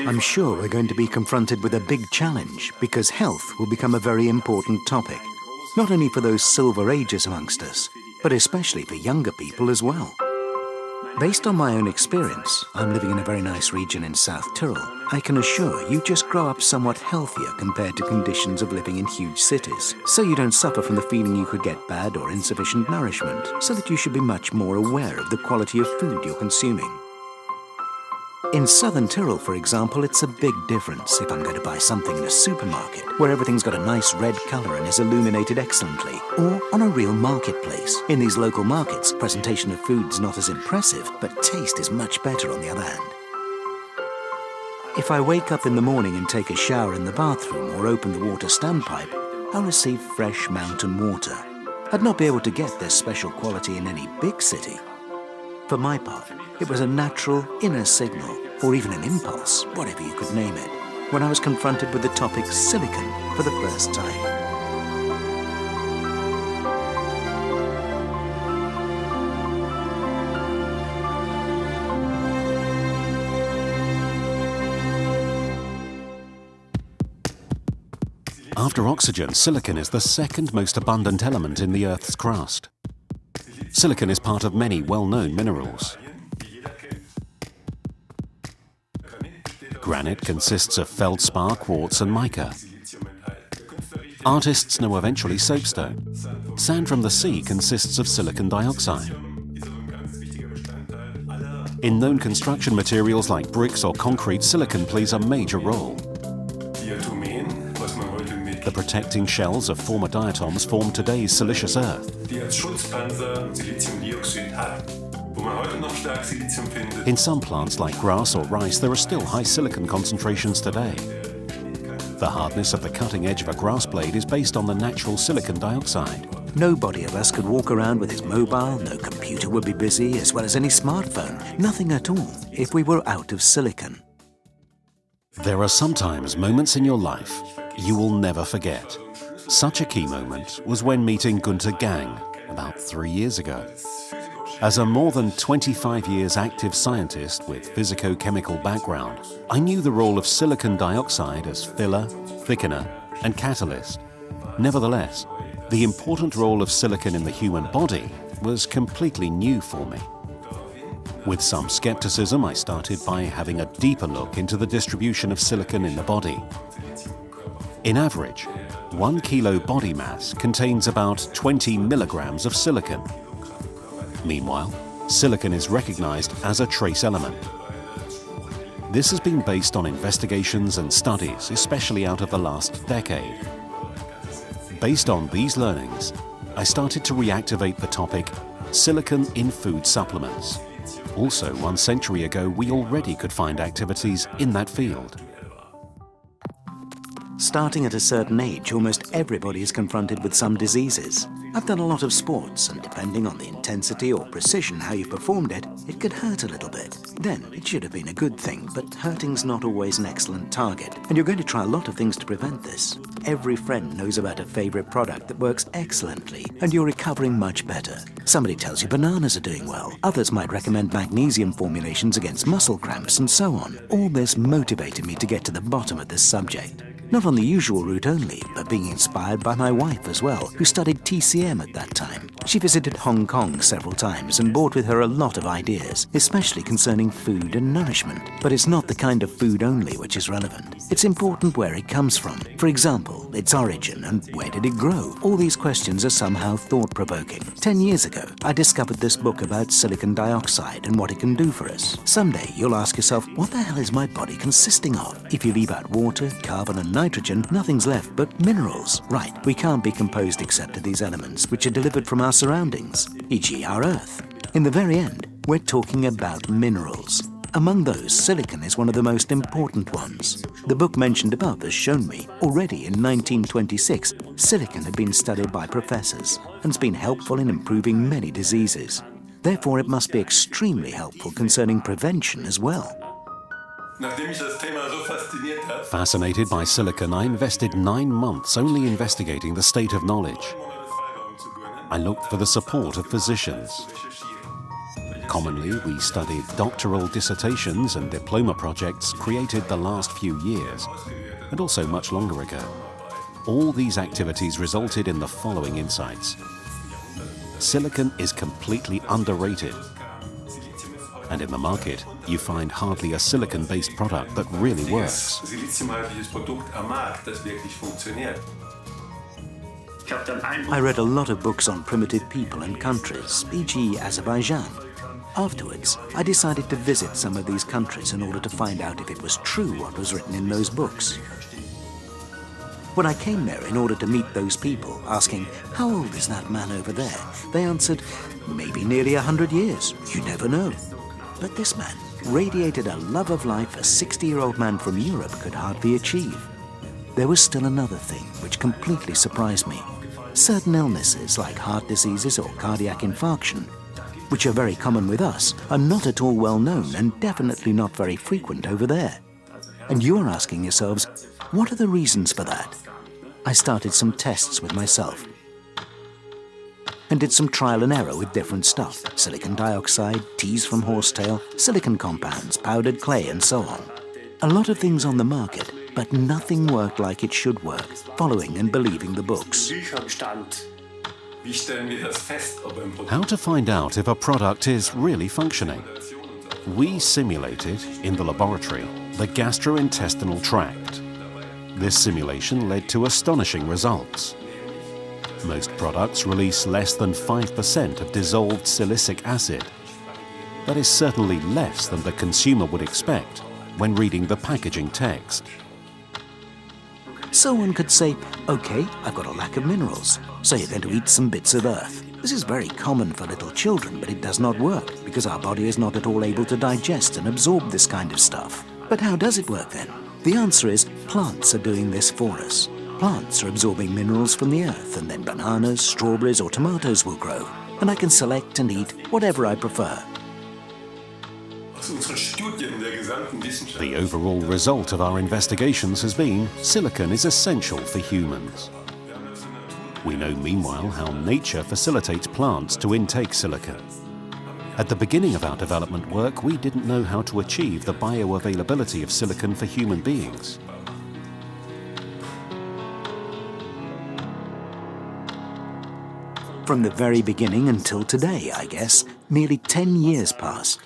I'm sure we're going to be confronted with a big challenge because health will become a very important topic, not only for those silver ages amongst us, but especially for younger people as well. Based on my own experience, I'm living in a very nice region in South Tyrol. I can assure you just grow up somewhat healthier compared to conditions of living in huge cities, so you don't suffer from the feeling you could get bad or insufficient nourishment, so that you should be much more aware of the quality of food you're consuming. In southern Tyrol, for example, it's a big difference if I'm going to buy something in a supermarket where everything's got a nice red colour and is illuminated excellently, or on a real marketplace. In these local markets, presentation of food's not as impressive, but taste is much better on the other hand. If I wake up in the morning and take a shower in the bathroom or open the water standpipe, I'll receive fresh mountain water. I'd not be able to get this special quality in any big city. For my part, it was a natural inner signal, or even an impulse, whatever you could name it, when I was confronted with the topic silicon for the first time. After oxygen, silicon is the second most abundant element in the Earth's crust. Silicon is part of many well-known minerals. Granite consists of feldspar, quartz and mica. Artists know eventually soapstone. Sand from the sea consists of silicon dioxide. In known construction materials like bricks or concrete, silicon plays a major role. The protecting shells of former diatoms form today's siliceous earth. In some plants like grass or rice, there are still high silicon concentrations today. The hardness of the cutting edge of a grass blade is based on the natural silicon dioxide. Nobody of us could walk around with his mobile, no computer would be busy, as well as any smartphone, nothing at all, if we were out of silicon. There are sometimes moments in your life you will never forget. Such a key moment was when meeting Günther Gang about 3 years ago. As a more than 25 years active scientist with physico-chemical background, I knew the role of silicon dioxide as filler, thickener, and catalyst. Nevertheless, the important role of silicon in the human body was completely new for me. With some skepticism, I started by having a deeper look into the distribution of silicon in the body. In average, 1 kilo body mass contains about 20 milligrams of silicon. Meanwhile, silicon is recognized as a trace element. This has been based on investigations and studies, especially out of the last decade. Based on these learnings, I started to reactivate the topic silicon in food supplements. Also, 1 century ago, we already could find activities in that field. Starting at a certain age, almost everybody is confronted with some diseases. I've done a lot of sports, and depending on the intensity or precision how you performed it, it could hurt a little bit. Then it should have been a good thing, but hurting's not always an excellent target, and you're going to try a lot of things to prevent this. Every friend knows about a favorite product that works excellently, and you're recovering much better. Somebody tells you bananas are doing well. Others might recommend magnesium formulations against muscle cramps, and so on. All this motivated me to get to the bottom of this subject. Not on the usual route only, but being inspired by my wife as well, who studied TCM at that time. She visited Hong Kong several times and brought with her a lot of ideas, especially concerning food and nourishment. But it's not the kind of food only which is relevant. It's important where it comes from. For example, its origin and where did it grow? All these questions are somehow thought-provoking. 10 years ago, I discovered this book about silicon dioxide and what it can do for us. Someday, you'll ask yourself, what the hell is my body consisting of? If you leave out water, carbon and nitrogen, nothing's left but minerals. Right, we can't be composed except of these elements which are delivered from our surroundings, e.g. our Earth. In the very end, we're talking about minerals. Among those, silicon is one of the most important ones. The book mentioned above has shown me, already in 1926, silicon had been studied by professors and has been helpful in improving many diseases. Therefore, it must be extremely helpful concerning prevention as well. Fascinated by silicon, I invested 9 months only investigating the state of knowledge. I looked for the support of physicians. Commonly, we studied doctoral dissertations and diploma projects created the last few years, and also much longer ago. All these activities resulted in the following insights. Silicon is completely underrated. And in the market, you find hardly a silicon-based product that really works. I read a lot of books on primitive people and countries, e.g. Azerbaijan. Afterwards, I decided to visit some of these countries in order to find out if it was true what was written in those books. When I came there in order to meet those people, asking, "How old is that man over there?" they answered, "Maybe nearly 100 years. You never know." But this man radiated a love of life a 60-year-old man from Europe could hardly achieve. There was still another thing which completely surprised me. Certain illnesses like heart diseases or cardiac infarction, which are very common with us, are not at all well known and definitely not very frequent over there. And you're asking yourselves, what are the reasons for that? I started some tests with myself and did some trial and error with different stuff, silicon dioxide, teas from horsetail, silicon compounds, powdered clay, and so on. A lot of things on the market, but nothing worked like it should work, following and believing the books. How to find out if a product is really functioning? We simulated, in the laboratory, the gastrointestinal tract. This simulation led to astonishing results. Most products release less than 5% of dissolved silicic acid. That is certainly less than the consumer would expect when reading the packaging text. So one could say, okay, I've got a lack of minerals, so you're going to eat some bits of earth. This is very common for little children, but it does not work because our body is not at all able to digest and absorb this kind of stuff. But how does it work then? The answer is plants are doing this for us. Plants are absorbing minerals from the earth, and then bananas, strawberries or tomatoes will grow, and I can select and eat whatever I prefer. The overall result of our investigations has been silicon is essential for humans. We know meanwhile how nature facilitates plants to intake silicon. At the beginning of our development work, we didn't know how to achieve the bioavailability of silicon for human beings. From the very beginning until today, I guess, nearly 10 years passed.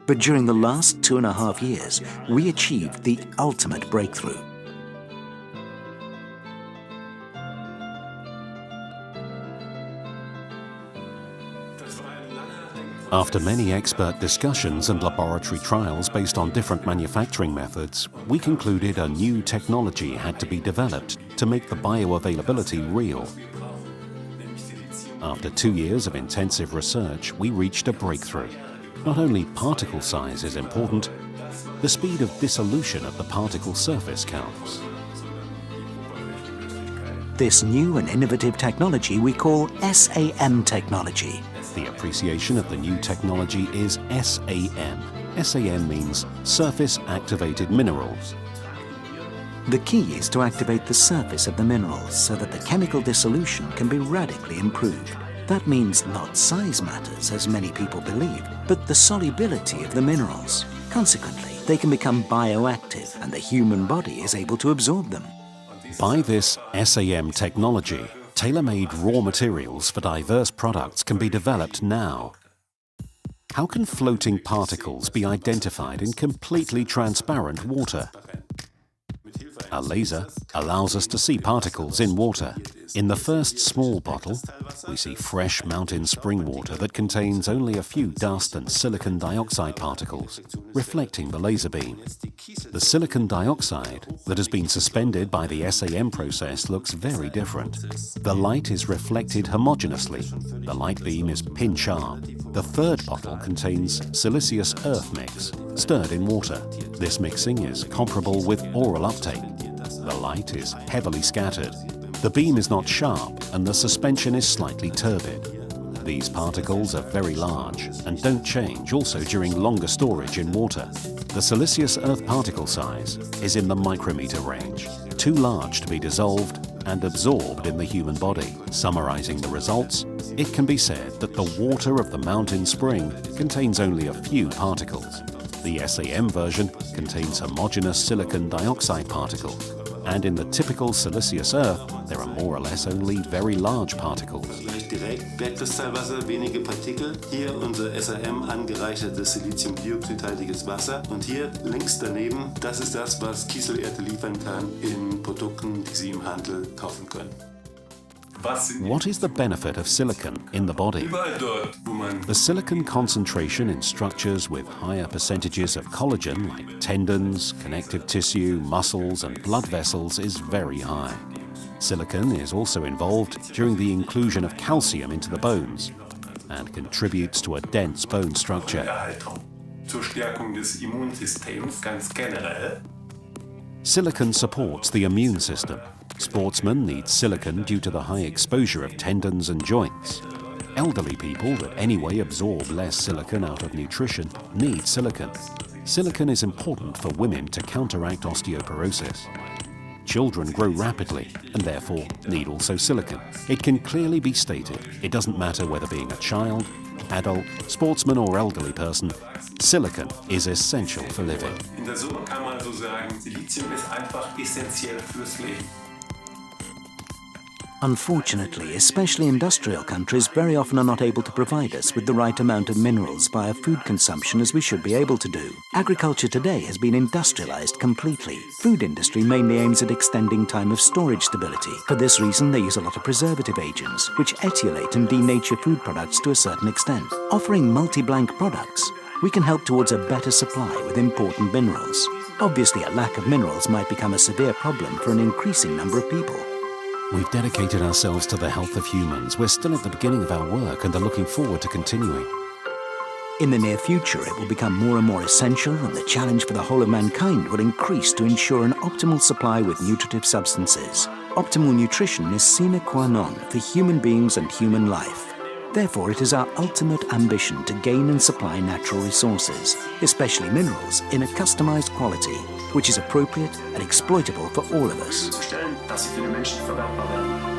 But during the last 2.5 years, we achieved the ultimate breakthrough. After many expert discussions and laboratory trials based on different manufacturing methods, we concluded a new technology had to be developed to make the bioavailability real. After 2 years of intensive research, we reached a breakthrough. Not only particle size is important, the speed of dissolution of the particle surface counts. This new and innovative technology we call SAM technology. The appreciation of the new technology is SAM. SAM means Surface Activated Minerals. The key is to activate the surface of the minerals so that the chemical dissolution can be radically improved. That means not size matters, as many people believe, but the solubility of the minerals. Consequently, they can become bioactive and the human body is able to absorb them. By this SAM technology, tailor-made raw materials for diverse products can be developed now. How can floating particles be identified in completely transparent water? A laser allows us to see particles in water. In the first small bottle, we see fresh mountain spring water that contains only a few dust and silicon dioxide particles, reflecting the laser beam. The silicon dioxide that has been suspended by the SAM process looks very different. The light is reflected homogeneously. The light beam is pin-sharp. The third bottle contains siliceous earth mix, stirred in water. This mixing is comparable with oral uptake. The light is heavily scattered. The beam is not sharp and the suspension is slightly turbid. These particles are very large and don't change also during longer storage in water. The siliceous earth particle size is in the micrometer range, too large to be dissolved and absorbed in the human body. Summarizing the results, it can be said that the water of the mountain spring contains only a few particles. The SAM version contains homogeneous silicon dioxide particles, and in the typical siliceous earth, there are more or less only very large particles. Direkt Bergkristallwasser, wenige Partikel. Hier unser SAM angereichertes Siliziumdioxidhaltiges Wasser. Und hier links daneben, das ist das, was Kieselerde liefern kann in Produkten, die Sie im Handel kaufen können. What is the benefit of silicon in the body? The silicon concentration in structures with higher percentages of collagen, like tendons, connective tissue, muscles, and blood vessels, is very high. Silicon is also involved during the inclusion of calcium into the bones and contributes to a dense bone structure. Zur Stärkung des Immunsystems ganz generell. Silicon supports the immune system. Sportsmen need silicon due to the high exposure of tendons and joints. Elderly people that anyway absorb less silicon out of nutrition need silicon. Silicon is important for women to counteract osteoporosis. Children grow rapidly and therefore need also silicon. It can clearly be stated, it doesn't matter whether being a child, adult, sportsman or elderly person, silicon is essential for living. In der Summe kann man so sagen, Silizium ist einfach essentiell fürs Leben. Unfortunately, especially industrial countries very often are not able to provide us with the right amount of minerals via food consumption as we should be able to do. Agriculture today has been industrialized completely. Food industry mainly aims at extending time of storage stability. For this reason, they use a lot of preservative agents, which etiolate and denature food products to a certain extent. Offering Multiblanc products, we can help towards a better supply with important minerals. Obviously, a lack of minerals might become a severe problem for an increasing number of people. We've dedicated ourselves to the health of humans. We're still at the beginning of our work and are looking forward to continuing. In the near future, it will become more and more essential, and the challenge for the whole of mankind will increase to ensure an optimal supply with nutritive substances. Optimal nutrition is sine qua non for human beings and human life. Therefore, it is our ultimate ambition to gain and supply natural resources, especially minerals, in a customized quality, which is appropriate and exploitable for all of us. Dass sie für den Menschen verwertbar werden.